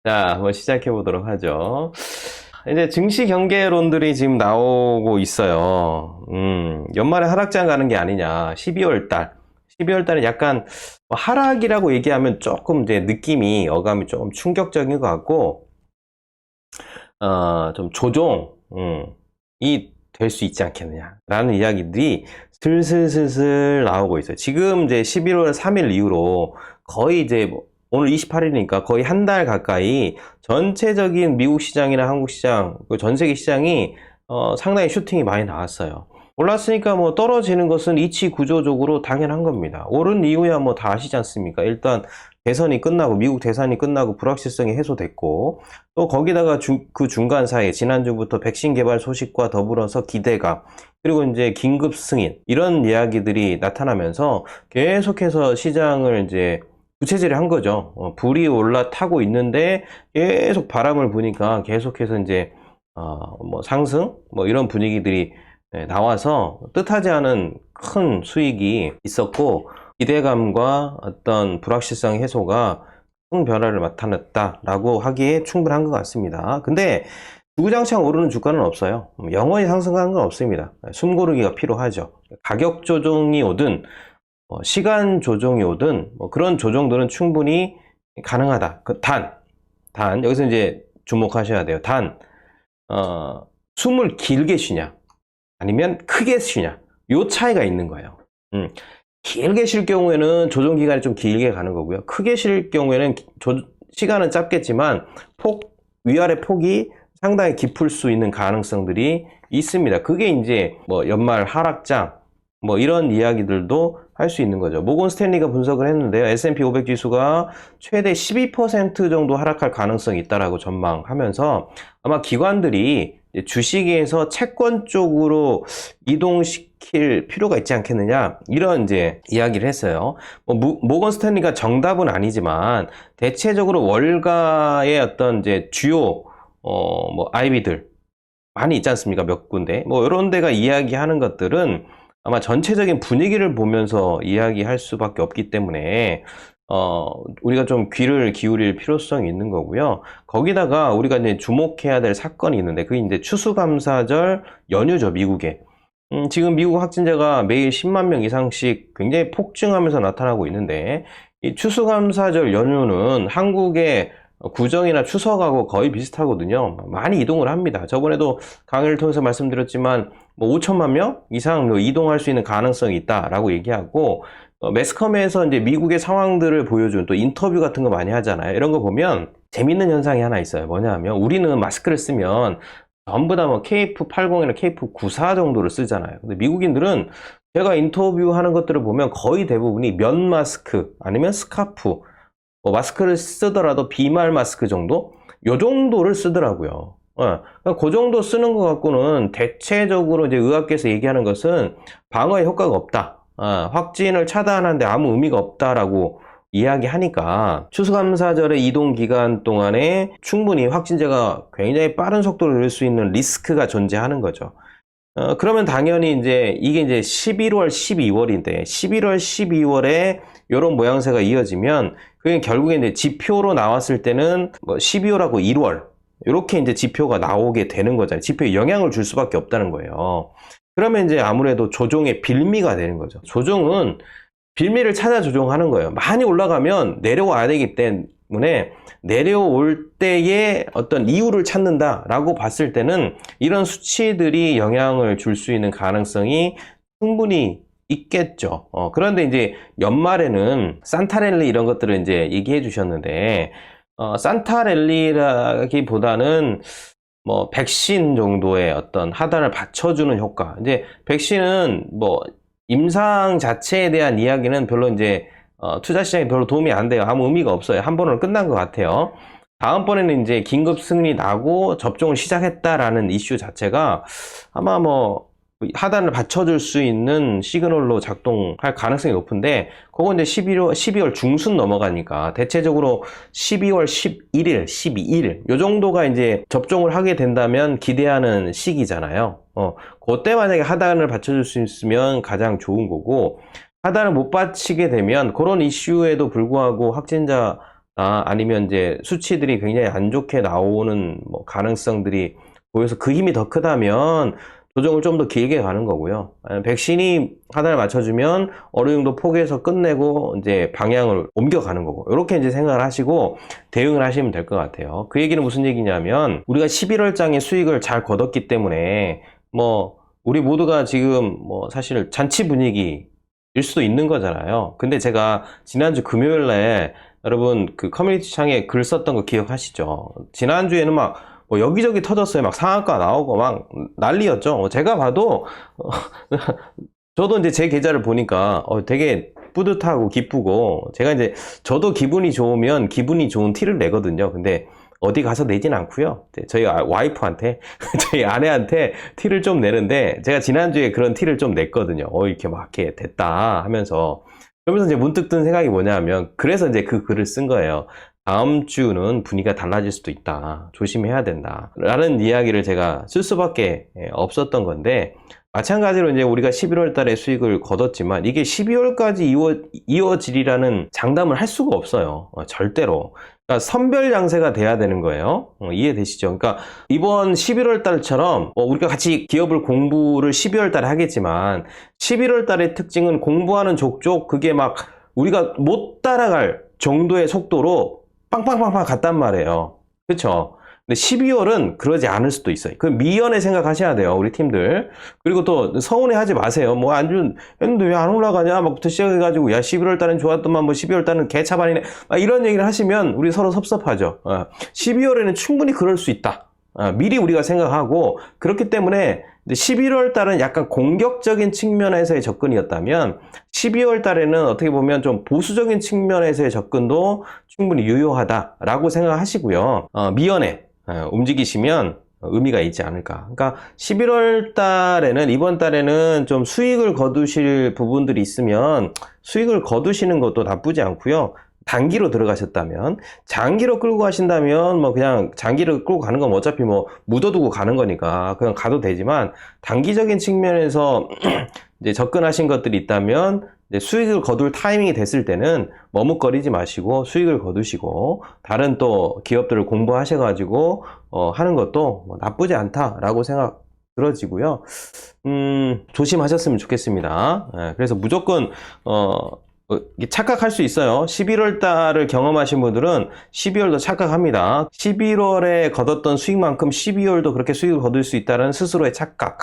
자, 한번 시작해 보도록 하죠. 이제 증시 경계론들이 지금 나오고 있어요. 연말에 하락장 가는 게 아니냐. 12월 달. 12월 달에 약간 하락이라고 얘기하면 조금 이제 느낌이, 어감이 조금 충격적인 것 같고, 좀 조종이 될 수 있지 않겠느냐라는 이야기들이 슬슬슬슬 나오고 있어요. 지금 이제 11월 3일 이후로 거의 이제 오늘 28일이니까 거의 한 달 가까이 전체적인 미국 시장이나 한국 시장, 전 세계 시장이 상당히 슈팅이 많이 나왔어요. 올랐으니까 뭐 떨어지는 것은 이치 구조적으로 당연한 겁니다. 오른 이후야 뭐 다 아시지 않습니까? 일단 대선이 끝나고 미국 대선이 끝나고 불확실성이 해소됐고 또 거기다가 그 중간 사이에 지난주부터 백신 개발 소식과 더불어서 기대감 그리고 이제 긴급 승인 이런 이야기들이 나타나면서 계속해서 시장을 이제 부채질을 한 거죠. 불이 올라타고 있는데 계속 바람을 부니까 계속해서 이제 뭐 상승 뭐 이런 분위기들이 나와서 뜻하지 않은 큰 수익이 있었고 기대감과 어떤 불확실성 해소가 큰 변화를 나타냈다라고 하기에 충분한 것 같습니다. 근데 주구장창 오르는 주가는 없어요. 영원히 상승하는 건 없습니다. 숨고르기가 필요하죠. 가격 조정이 오든 시간 조정이 오든 그런 조정들은 충분히 가능하다. 단 여기서 이제 주목하셔야 돼요. 숨을 길게 쉬냐 아니면 크게 쉬냐 요 차이가 있는 거예요. 길게 쉴 경우에는 조정 기간이 좀 길게 가는 거고요. 크게 쉴 경우에는 시간은 짧겠지만 위아래 폭이 상당히 깊을 수 있는 가능성들이 있습니다. 그게 이제 뭐 연말 하락장 뭐 이런 이야기들도 할 수 있는 거죠. 모건 스탠리가 분석을 했는데요. S&P 500 지수가 최대 12% 정도 하락할 가능성이 있다라고 전망하면서 아마 기관들이 주식에서 채권 쪽으로 이동시킬 필요가 있지 않겠느냐 이런 이제 이야기를 했어요. 모건 스탠리가 정답은 아니지만 대체적으로 월가의 어떤 이제 주요 IB들 많이 있지 않습니까? 몇 군데 뭐 이런 데가 이야기하는 것들은 아마 전체적인 분위기를 보면서 이야기할 수밖에 없기 때문에 우리가 좀 귀를 기울일 필요성이 있는 거고요. 거기다가 우리가 이제 주목해야 될 사건이 있는데 그게 이제 추수감사절 연휴죠, 미국에. 지금 미국 확진자가 매일 10만 명 이상씩 굉장히 폭증하면서 나타나고 있는데 이 추수감사절 연휴는 한국의 구정이나 추석하고 거의 비슷하거든요. 많이 이동을 합니다. 저번에도 강의를 통해서 말씀드렸지만 뭐 5천만 명 이상 이동할 수 있는 가능성이 있다라고 얘기하고 매스컴에서 이제 미국의 상황들을 보여준 또 인터뷰 같은 거 많이 하잖아요. 이런 거 보면 재밌는 현상이 하나 있어요. 뭐냐면 우리는 마스크를 쓰면 전부 다 뭐 KF80이나 KF94 정도를 쓰잖아요. 근데 미국인들은 제가 인터뷰하는 것들을 보면 거의 대부분이 면 마스크 아니면 스카프 마스크를 쓰더라도 비말 마스크 정도? 요 정도를 쓰더라고요. 그 정도 쓰는 것 갖고는 대체적으로 이제 의학계에서 얘기하는 것은 방어에 효과가 없다. 확진을 차단하는데 아무 의미가 없다라고 이야기하니까 추수감사절의 이동 기간 동안에 충분히 확진자가 굉장히 빠른 속도로 늘 수 있는 리스크가 존재하는 거죠. 그러면 당연히 이게 이제 11월, 12월인데 11월, 12월에 이런 모양새가 이어지면 그게 결국에 이제 지표로 나왔을 때는 뭐 12월하고 1월 이렇게 이제 지표가 나오게 되는 거잖아요. 지표에 영향을 줄 수밖에 없다는 거예요. 그러면 이제 아무래도 조종의 빌미가 되는 거죠. 조종은 빌미를 찾아 조종하는 거예요. 많이 올라가면 내려와야 되기 때문에 내려올 때의 어떤 이유를 찾는다라고 봤을 때는 이런 수치들이 영향을 줄 수 있는 가능성이 충분히 있겠죠. 그런데 이제 연말에는 산타랠리 이런 것들을 이제 얘기해 주셨는데, 산타랠리라기보다는 뭐 백신 정도의 어떤 하단을 받쳐주는 효과. 이제 백신은 뭐 임상 자체에 대한 이야기는 별로 이제 투자 시장에 별로 도움이 안 돼요. 아무 의미가 없어요. 한 번으로 끝난 것 같아요. 다음번에는 이제 긴급 승인이 나고 접종을 시작했다라는 이슈 자체가 아마 뭐 하단을 받쳐줄 수 있는 시그널로 작동할 가능성이 높은데 그건 이제 12월 중순 넘어가니까 대체적으로 12월 11일, 12일 요 정도가 이제 접종을 하게 된다면 기대하는 시기잖아요. 그때 만약에 하단을 받쳐줄 수 있으면 가장 좋은 거고 하단을 못 받치게 되면 그런 이슈에도 불구하고 확진자 아니면 이제 수치들이 굉장히 안 좋게 나오는 뭐 가능성들이 보여서 그 힘이 더 크다면 조정을 좀 더 길게 가는 거고요. 백신이 하단을 맞춰주면 어느 정도 포기해서 끝내고 이제 방향을 옮겨가는 거고, 이렇게 이제 생각을 하시고 대응을 하시면 될 것 같아요. 그 얘기는 무슨 얘기냐면, 우리가 11월장에 수익을 잘 거뒀기 때문에 뭐 우리 모두가 지금 뭐 사실 잔치 분위기일 수도 있는 거잖아요. 근데 제가 지난주 금요일에 여러분 그 커뮤니티 창에 글 썼던 거 기억하시죠? 지난주에는 막 뭐 여기저기 터졌어요. 막 상한가 나오고 막 난리였죠. 제가 봐도 저도 이제 제 계좌를 보니까 되게 뿌듯하고 기쁘고, 제가 이제 저도 기분이 좋으면 기분이 좋은 티를 내거든요. 근데 어디 가서 내진 않고요. 저희 와이프한테 저희 아내한테 티를 좀 내는데, 제가 지난주에 그런 티를 좀 냈거든요. 이렇게 막 이렇게 됐다 하면서. 그러면서 이제 문득 든 생각이 뭐냐면, 그래서 이제 그 글을 쓴 거예요. 다음 주는 분위기가 달라질 수도 있다. 조심해야 된다. 라는 이야기를 제가 쓸 수밖에 없었던 건데, 마찬가지로 이제 우리가 11월 달에 수익을 거뒀지만 이게 12월까지 이어지리라는 장담을 할 수가 없어요. 절대로. 그러니까 선별 양세가 돼야 되는 거예요. 이해되시죠? 그러니까 이번 11월 달처럼 우리가 같이 기업을 공부를 12월 달에 하겠지만, 11월 달의 특징은 공부하는 족족 그게 막 우리가 못 따라갈 정도의 속도로 빵빵빵빵 갔단 말이에요. 그렇죠? 근데 12월은 그러지 않을 수도 있어요. 그 미연에 생각하셔야 돼요, 우리 팀들. 그리고 또 서운해 하지 마세요. 뭐 했는데 왜 안 올라가냐? 막부터 시작해가지고, 야, 11월 달엔 좋았더만 뭐 12월 달은 개차반이네. 이런 얘기를 하시면 우리 서로 섭섭하죠. 12월에는 충분히 그럴 수 있다. 미리 우리가 생각하고, 그렇기 때문에 11월 달은 약간 공격적인 측면에서의 접근이었다면, 12월 달에는 어떻게 보면 좀 보수적인 측면에서의 접근도 충분히 유효하다라고 생각하시고요. 미연에 움직이시면 의미가 있지 않을까. 그러니까 11월 달에는, 이번 달에는 좀 수익을 거두실 부분들이 있으면 수익을 거두시는 것도 나쁘지 않고요. 단기로 들어가셨다면, 장기로 끌고 가신다면 뭐 그냥 장기로 끌고 가는 건 어차피 뭐 묻어두고 가는 거니까 그냥 가도 되지만, 단기적인 측면에서 이제 접근하신 것들이 있다면 이제 수익을 거둘 타이밍이 됐을 때는 머뭇거리지 마시고 수익을 거두시고, 다른 또 기업들을 공부하셔가지고 하는 것도 뭐 나쁘지 않다라고 생각 들어지고요. 조심하셨으면 좋겠습니다. 그래서 무조건 착각할 수 있어요. 11월 달을 경험하신 분들은 12월도 착각합니다. 11월에 거뒀던 수익만큼 12월도 그렇게 수익을 거둘 수 있다는 스스로의 착각.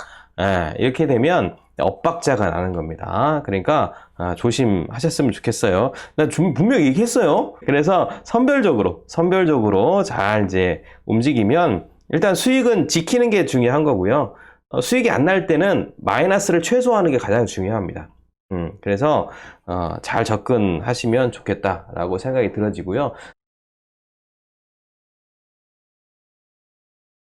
이렇게 되면 엇박자가 나는 겁니다. 그러니까 조심하셨으면 좋겠어요. 나 분명히 얘기했어요. 그래서 선별적으로 잘 이제 움직이면, 일단 수익은 지키는 게 중요한 거고요. 수익이 안 날 때는 마이너스를 최소화하는 게 가장 중요합니다. 그래서 잘 접근하시면 좋겠다라고 생각이 들어지고요.